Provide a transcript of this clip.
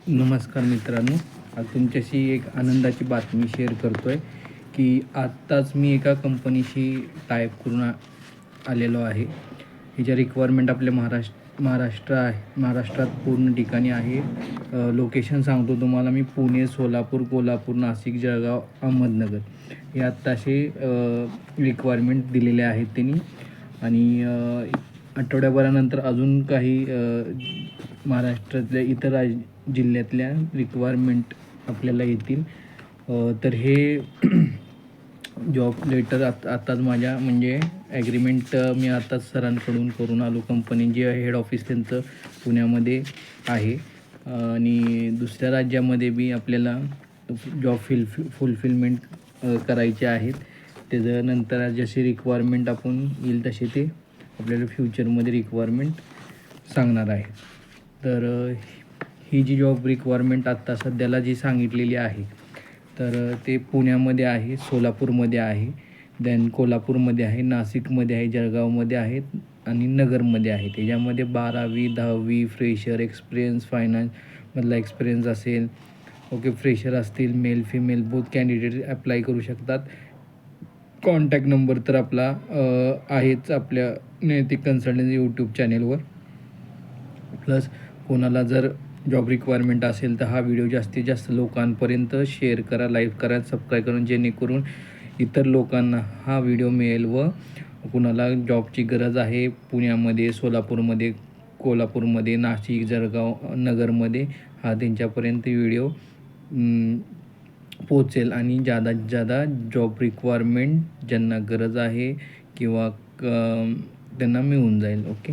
नमस्कार मित्रांनो, आज तुमच्याशी एक आनंदाची बातमी शेअर करतो आहे की आत्ताच मी एका कंपनीशी टायअप करून आलेलो आहे. हिच्या रिक्वायरमेंट आपल्या महाराष्ट्रात पूर्ण ठिकाणी आहे. लोकेशन सांगतो तुम्हाला मी. पुणे, सोलापूर, कोल्हापूर, नाशिक, जळगाव, अहमदनगर हे आत्ताशे रिक्वायरमेंट दिलेले आहेत त्यांनी. आणि आठवड्याभरानंतर अजून काही महाराष्ट्रातल्या इतर जिल्ह्यातल्या रिक्वायरमेंट आपल्याला येतील. तर हे जॉब लेटर आत्ताच माझ्या म्हणजे ॲग्रीमेंट मी आत्ताच सरांकडून करून आलो. कंपनी जे हेड ऑफिस त्यांचं पुण्यामध्ये आहे आणि दुसऱ्या राज्यामध्ये बी आपल्याला जॉब फुलफिलमेंट करायचे आहेत. त्याच्यानंतर जसे रिक्वायरमेंट आपण येईल तसे ते आपल्याला फ्युचरमध्ये रिक्वायरमेंट सांगणार आहे. तर ही जी जॉब रिक्वायरमेंट आत्ता सध्याला जी सांगितलेली आहे तर ते पुण्यामध्ये आहे, सोलापूरमध्ये आहे, देन कोल्हापूरमध्ये आहे, नाशिकमध्ये आहे, जळगावमध्ये आहेत आणि नगरमध्ये आहे. त्याच्यामध्ये 12वी 10वी फ्रेशर एक्सपिरियन्स फायनान्समधला एक्सपिरियन्स असेल. ओके, फ्रेशर असतील, male female both candidate apply करू शकतात. कॉन्टॅक्ट नंबर तर आपला आहेच आपल्या नैतिक कन्सल्टन्सी यूट्यूब चॅनेलवर. प्लस कोणाला जर जॉब रिक्वायरमेंट असेल तर हा व्हिडिओ जास्तीत जास्त लोकांपर्यंत शेअर करा, लाईक करा, सबस्क्राईब करून, जेणेकरून इतर लोकांना हा व्हिडिओ मिळेल व कुणाला जॉबची गरज आहे पुण्यामध्ये, सोलापूरमध्ये, कोल्हापूरमध्ये, नाशिक, जळगाव, नगरमध्ये हा त्यांच्यापर्यंत व्हिडिओ पोचेल आणि जास्तीत जास्त जॉब रिक्वायरमेंट ज्यांना गरज आहे किंवा त्यांना मिळून जाईल. ओके.